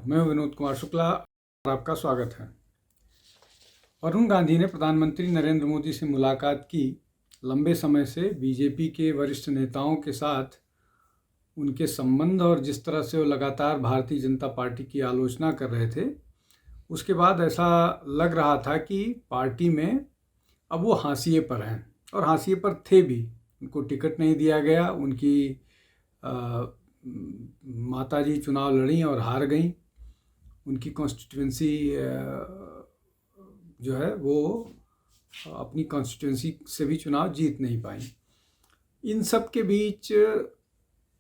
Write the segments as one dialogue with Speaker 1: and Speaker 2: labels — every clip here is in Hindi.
Speaker 1: मैं विनोद कुमार शुक्ला और आपका स्वागत है। वरुण गांधी ने प्रधानमंत्री नरेंद्र मोदी से मुलाकात की। लंबे समय से बीजेपी के वरिष्ठ नेताओं के साथ उनके संबंध और जिस तरह से वो लगातार भारतीय जनता पार्टी की आलोचना कर रहे थे, उसके बाद ऐसा लग रहा था कि पार्टी में अब वो हाशिए पर हैं और हाशिए पर थे भी। उनको टिकट नहीं दिया गया, उनकी माताजी चुनाव लड़ी और हार गई। उनकी कॉन्स्टिट्यूंसी जो है वो अपनी कॉन्स्टिट्यूंसी से भी चुनाव जीत नहीं पाई। इन सब के बीच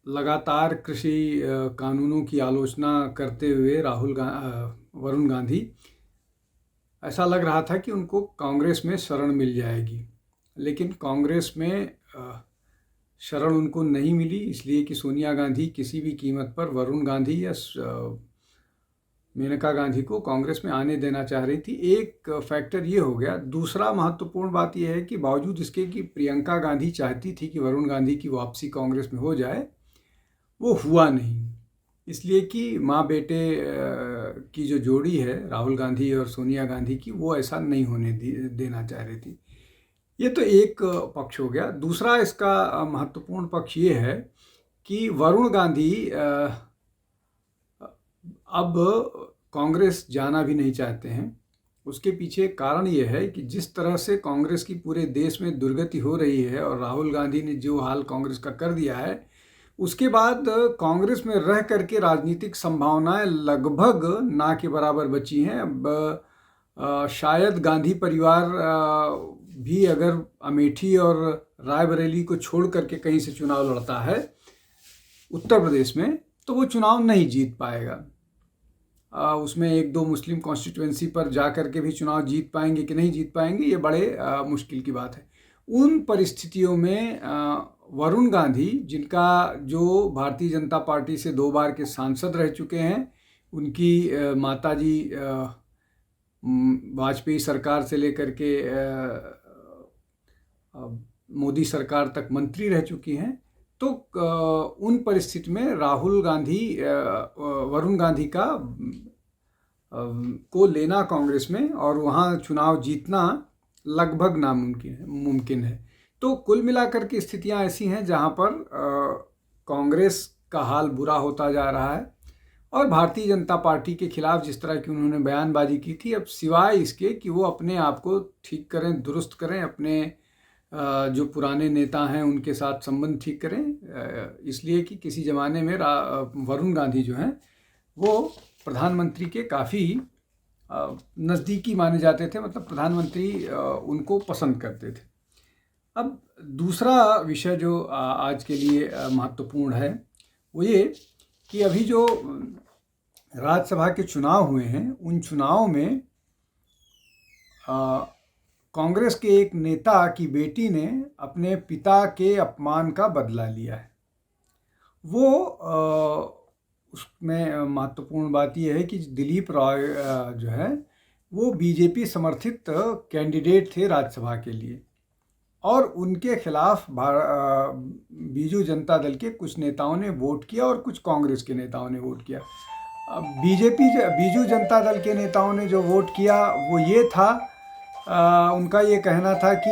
Speaker 1: लगातार कृषि कानूनों की आलोचना करते हुए वरुण गांधी, ऐसा लग रहा था कि उनको कांग्रेस में शरण मिल जाएगी, लेकिन कांग्रेस में शरण उनको नहीं मिली, इसलिए कि सोनिया गांधी किसी भी कीमत पर वरुण गांधी या मेनका गांधी को कांग्रेस में आने देना चाह रही थी। एक फैक्टर ये हो गया। दूसरा महत्वपूर्ण बात यह है कि बावजूद इसके कि प्रियंका गांधी चाहती थी कि वरुण गांधी की वापसी कांग्रेस में हो जाए, वो हुआ नहीं, इसलिए कि माँ बेटे की जो जोड़ी है राहुल गांधी और सोनिया गांधी की, वो ऐसा नहीं होने देना चाह रही थी। ये तो एक पक्ष हो गया। दूसरा इसका महत्वपूर्ण पक्ष ये है कि वरुण गांधी अब कांग्रेस जाना भी नहीं चाहते हैं। उसके पीछे कारण ये है कि जिस तरह से कांग्रेस की पूरे देश में दुर्गति हो रही है और राहुल गांधी ने जो हाल कांग्रेस का कर दिया है, उसके बाद कांग्रेस में रह करके राजनीतिक संभावनाएं लगभग ना के बराबर बची हैं। अब शायद गांधी परिवार भी अगर अमेठी और रायबरेली को छोड़ करके कहीं से चुनाव लड़ता है उत्तर प्रदेश में, तो वो चुनाव नहीं जीत पाएगा। उसमें एक दो मुस्लिम कॉन्स्टिट्यूएंसी पर जा कर के भी चुनाव जीत पाएंगे कि नहीं जीत पाएंगे, ये बड़े मुश्किल की बात है। उन परिस्थितियों में वरुण गांधी, जिनका जो भारतीय जनता पार्टी से 2 बार के सांसद रह चुके हैं, उनकी माताजी वाजपेयी सरकार से लेकर के मोदी सरकार तक मंत्री रह चुकी हैं, तो उन परिस्थिति में वरुण गांधी का को लेना कांग्रेस में और वहाँ चुनाव जीतना लगभग मुमकिन है। तो कुल मिलाकर के स्थितियाँ ऐसी हैं जहाँ पर कांग्रेस का हाल बुरा होता जा रहा है और भारतीय जनता पार्टी के खिलाफ जिस तरह की उन्होंने बयानबाजी की थी, अब सिवाय इसके कि वो अपने आप को ठीक करें, दुरुस्त करें, अपने जो पुराने नेता हैं उनके साथ संबंध ठीक करें, इसलिए कि किसी ज़माने में वरुण गांधी जो हैं वो प्रधानमंत्री के काफ़ी नज़दीकी माने जाते थे, मतलब प्रधानमंत्री उनको पसंद करते थे। अब दूसरा विषय जो आज के लिए महत्वपूर्ण है वो ये कि अभी जो राज्यसभा के चुनाव हुए हैं, उन चुनाव में कांग्रेस के एक नेता की बेटी ने अपने पिता के अपमान का बदला लिया है। वो उसमें महत्वपूर्ण बात यह है कि दिलीप रॉय जो है वो बीजेपी समर्थित कैंडिडेट थे राज्यसभा के लिए और उनके खिलाफ बीजू जनता दल के कुछ नेताओं ने वोट किया और कुछ कांग्रेस के नेताओं ने वोट किया। बीजू जनता दल के नेताओं ने जो वोट किया वो ये था, उनका ये कहना था कि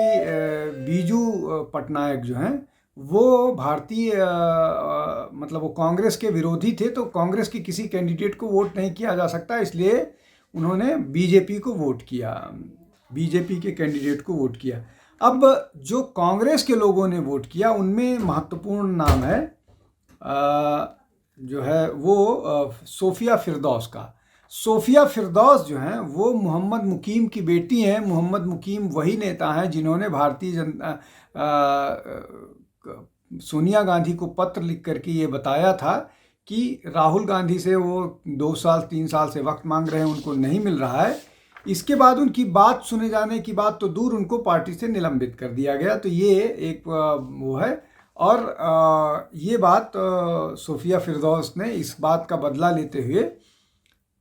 Speaker 1: बीजू पटनायक जो हैं वो भारतीय मतलब वो कांग्रेस के विरोधी थे, तो कांग्रेस की किसी कैंडिडेट को वोट नहीं किया जा सकता, इसलिए उन्होंने बीजेपी को वोट किया, बीजेपी के कैंडिडेट को वोट किया। अब जो कांग्रेस के लोगों ने वोट किया उनमें महत्वपूर्ण नाम है जो है वो सोफिया फिरदौस का। सोफिया फिरदौस जो हैं वो मोहम्मद मुकीम की बेटी हैं। मोहम्मद मुकीम वही नेता हैं जिन्होंने सोनिया गांधी को पत्र लिख करके ये बताया था कि राहुल गांधी से वो 2 साल 3 साल से वक्त मांग रहे हैं, उनको नहीं मिल रहा है। इसके बाद उनकी बात सुने जाने की बात तो दूर, उनको पार्टी से निलंबित कर दिया गया। तो ये एक वो है। और ये बात सोफिया फिरदौस ने इस बात का बदला लेते हुए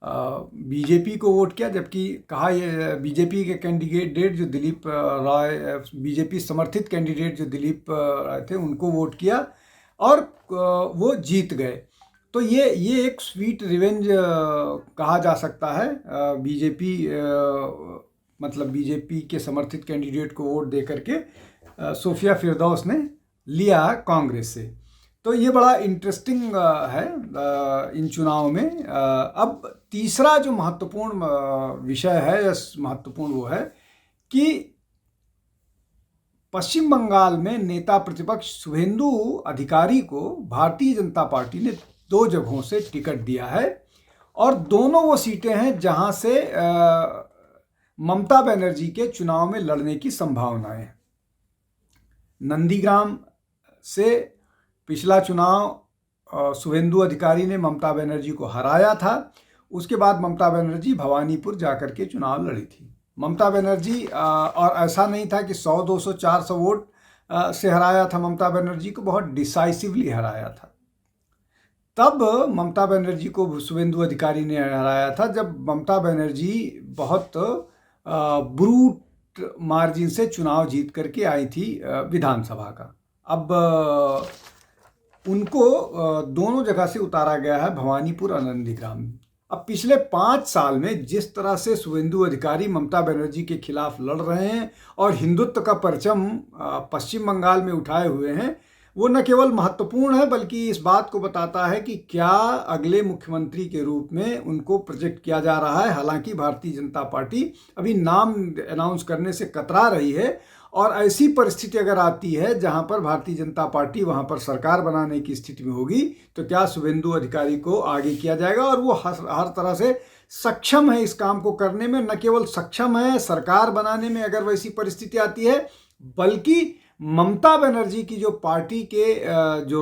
Speaker 1: बीजेपी को वोट किया, जबकि कहा ये बीजेपी के कैंडिडेट जो दिलीप रॉय, बीजेपी समर्थित कैंडिडेट जो दिलीप राय थे, उनको वोट किया और वो जीत गए। तो ये एक स्वीट रिवेंज कहा जा सकता है। बीजेपी मतलब बीजेपी के समर्थित कैंडिडेट को वोट दे करके सोफिया फिरदौस ने लिया कांग्रेस से। तो ये बड़ा इंटरेस्टिंग है इन चुनाव में। अब तीसरा जो महत्वपूर्ण विषय है या महत्वपूर्ण वो है कि पश्चिम बंगाल में नेता प्रतिपक्ष शुभेंदु अधिकारी को भारतीय जनता पार्टी ने 2 जगहों से टिकट दिया है और दोनों वो सीटें हैं जहां से ममता बनर्जी के चुनाव में लड़ने की संभावनाएं हैं। नंदीग्राम से पिछला चुनाव शुभेंदु अधिकारी ने ममता बनर्जी को हराया था। उसके बाद ममता बनर्जी भवानीपुर जाकर के चुनाव लड़ी थी। ममता बनर्जी और ऐसा नहीं था कि 100, 200, 400 वोट से हराया था, ममता बनर्जी को बहुत डिसाइसिवली हराया था। तब ममता बनर्जी को शुभेंदु अधिकारी ने हराया था जब ममता बनर्जी बहुत ब्रूट मार्जिन से चुनाव जीत करके आई थी विधानसभा का। अब उनको दोनों जगह से उतारा गया है, भवानीपुर और नंदीग्राम। अब पिछले 5 साल में जिस तरह से शुभेंदु अधिकारी ममता बनर्जी के खिलाफ लड़ रहे हैं और हिंदुत्व का परचम पश्चिम बंगाल में उठाए हुए हैं, वो न केवल महत्वपूर्ण है बल्कि इस बात को बताता है कि क्या अगले मुख्यमंत्री के रूप में उनको प्रोजेक्ट किया जा रहा है। हालांकि भारतीय जनता पार्टी अभी नाम अनाउंस करने से कतरा रही है और ऐसी परिस्थिति अगर आती है जहां पर भारतीय जनता पार्टी वहां पर सरकार बनाने की स्थिति में होगी तो क्या शुभेंदु अधिकारी को आगे किया जाएगा। और वो हर तरह से सक्षम है इस काम को करने में। न केवल सक्षम है सरकार बनाने में अगर वैसी परिस्थिति आती है, बल्कि ममता बनर्जी की जो पार्टी के जो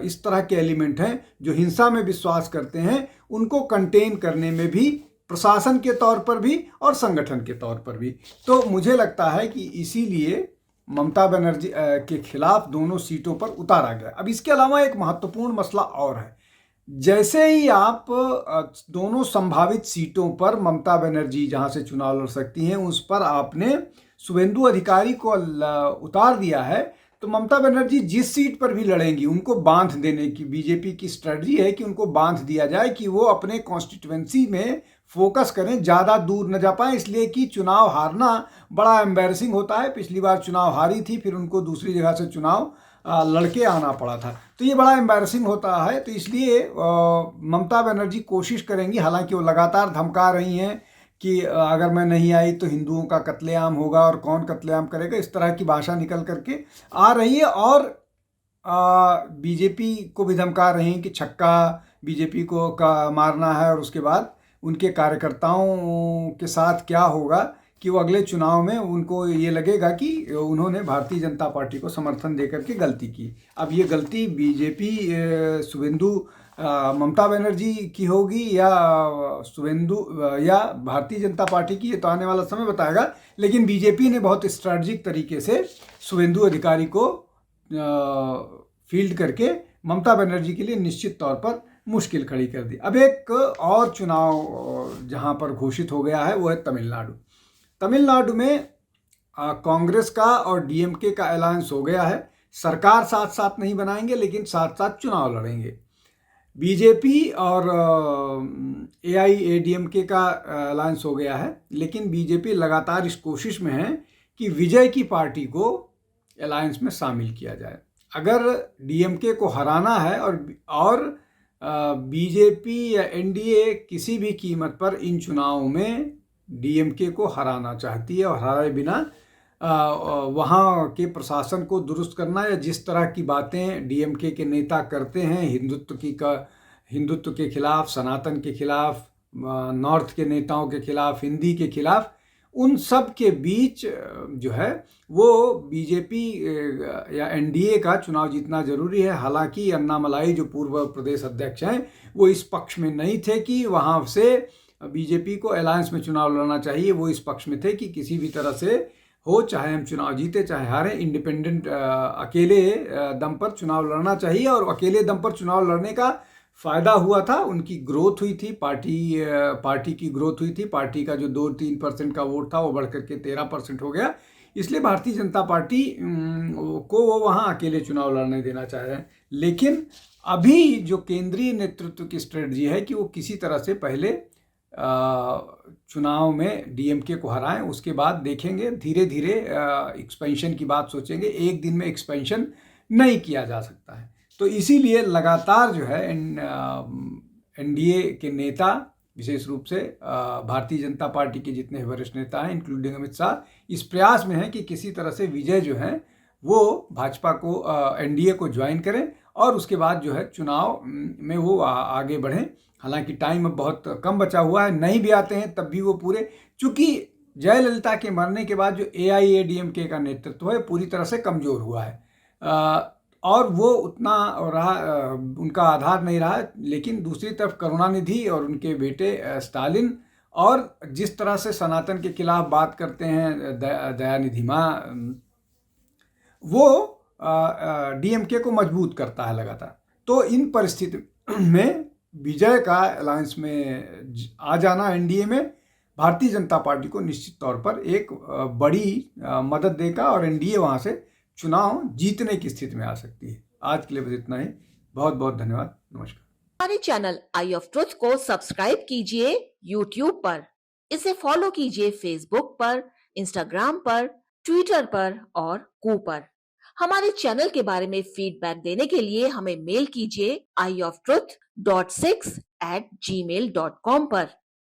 Speaker 1: इस तरह के एलिमेंट हैं जो हिंसा में विश्वास करते हैं, उनको कंटेन करने में भी, प्रशासन के तौर पर भी और संगठन के तौर पर भी। तो मुझे लगता है कि इसीलिए ममता बनर्जी के खिलाफ दोनों सीटों पर उतारा गया। अब इसके अलावा एक महत्वपूर्ण मसला और है। जैसे ही आप दोनों संभावित सीटों पर ममता बनर्जी जहां से चुनाव लड़ सकती हैं उस पर आपने शुभेंदु अधिकारी को उतार दिया है, तो ममता बनर्जी जिस सीट पर भी लड़ेंगी उनको बांध देने की बीजेपी की स्ट्रेटजी है कि उनको बांध दिया जाए कि वो अपने कॉन्स्टिट्यूएंसी में फोकस करें, ज़्यादा दूर न जा पाए। इसलिए कि चुनाव हारना बड़ा एम्बैरसिंग होता है। पिछली बार चुनाव हारी थी, फिर उनको दूसरी जगह से चुनाव लड़के आना पड़ा था, तो ये बड़ा एम्बैरसिंग होता है। तो इसलिए ममता बनर्जी कोशिश करेंगी, हालांकि वो लगातार धमका रही हैं कि अगर मैं नहीं आई तो हिंदुओं का कत्लेआम होगा और कौन कत्लेआम करेगा, इस तरह की भाषा निकल करके आ रही है। और बीजेपी को भी धमका रही हैं कि छक्का बीजेपी को का मारना है और उसके बाद उनके कार्यकर्ताओं के साथ क्या होगा कि वो अगले चुनाव में उनको ये लगेगा कि उन्होंने भारतीय जनता पार्टी को समर्थन देकर के गलती की। अब ये गलती बीजेपी शुभेंदु ममता बनर्जी की होगी या शुभेंदु या भारतीय जनता पार्टी की, ये तो आने वाला समय बताएगा। लेकिन बीजेपी ने बहुत स्ट्रैटेजिक तरीके से शुभेंदु अधिकारी को फील्ड करके ममता बनर्जी के लिए निश्चित तौर पर मुश्किल खड़ी कर दी। अब एक और चुनाव जहां पर घोषित हो गया है वो है तमिलनाडु। तमिलनाडु में कांग्रेस का और डीएमके का अलायंस हो गया है। सरकार साथ साथ नहीं बनाएंगे लेकिन साथ साथ चुनाव लड़ेंगे। बीजेपी और एआईएडीएमके का अलायंस हो गया है, लेकिन बीजेपी लगातार इस कोशिश में है कि विजय की पार्टी को अलायंस में शामिल किया जाए। अगर डीएमके को हराना है और बीजेपी या एनडीए किसी भी कीमत पर इन चुनावों में डीएमके को हराना चाहती है और हराए बिना वहाँ के प्रशासन को दुरुस्त करना या जिस तरह की बातें डीएमके के नेता करते हैं हिंदुत्व के खिलाफ, सनातन के खिलाफ, नॉर्थ के नेताओं के खिलाफ, हिंदी के खिलाफ, उन सब के बीच जो है वो बीजेपी या एनडीए का चुनाव जीतना जरूरी है। हालांकि अन्नामलाई जो पूर्व प्रदेश अध्यक्ष हैं वो इस पक्ष में नहीं थे कि वहाँ से बीजेपी को अलायंस में चुनाव लड़ना चाहिए। वो इस पक्ष में थे कि किसी भी तरह से हो, चाहे हम चुनाव जीते चाहे हारें, इंडिपेंडेंट अकेले दम पर चुनाव लड़ना चाहिए। और अकेले दम पर चुनाव लड़ने का फ़ायदा हुआ था, उनकी ग्रोथ हुई थी, पार्टी की ग्रोथ हुई थी। पार्टी का जो 2-3% का वोट था वो बढ़ करके 13% हो गया। इसलिए भारतीय जनता पार्टी को वो वहाँ अकेले चुनाव लड़ने देना चाह रहे हैं। लेकिन अभी जो केंद्रीय नेतृत्व की स्ट्रेटजी है कि वो किसी तरह से पहले चुनाव में डीएमके को हराएं, उसके बाद देखेंगे, धीरे धीरे एक्सपेंशन की बात सोचेंगे। एक दिन में एक्सपेंशन नहीं किया जा सकता है। तो इसीलिए लगातार जो है एनडीए के नेता, विशेष रूप से भारतीय जनता पार्टी के जितने वरिष्ठ नेता हैं इंक्लूडिंग अमित शाह, इस प्रयास में हैं कि किसी तरह से विजय जो है वो भाजपा को, एनडीए को ज्वाइन करें और उसके बाद जो है चुनाव में वो आगे बढ़ें। हालांकि टाइम अब बहुत कम बचा हुआ है, नहीं भी आते हैं तब भी वो पूरे, चूंकि जयललिता के मरने के बाद जो एआईएडीएमके का नेतृत्व है पूरी तरह से कमज़ोर हुआ है और वो उतना रहा, उनका आधार नहीं रहा। लेकिन दूसरी तरफ करुणानिधि और उनके बेटे स्टालिन, और जिस तरह से सनातन के खिलाफ बात करते हैं दयानिधि मां, वो डीएमके को मजबूत करता है लगातार। तो इन परिस्थिति में विजय का अलायंस में आ जाना एनडीए में भारतीय जनता पार्टी को निश्चित तौर पर एक बड़ी मदद देगा और एनडीए वहां से चुनाव जीतने की स्थिति में आ सकती है। आज के लिए बस इतना ही। बहुत बहुत धन्यवाद। नमस्कार।
Speaker 2: हमारे चैनल आई ऑफ ट्रुथ को सब्सक्राइब कीजिए यूट्यूब पर, इसे फॉलो कीजिए फेसबुक पर, इंस्टाग्राम पर, ट्विटर पर और कू पर। हमारे चैनल के बारे में फीडबैक देने के लिए हमें मेल कीजिए ioftruth.6@gmail.com पर।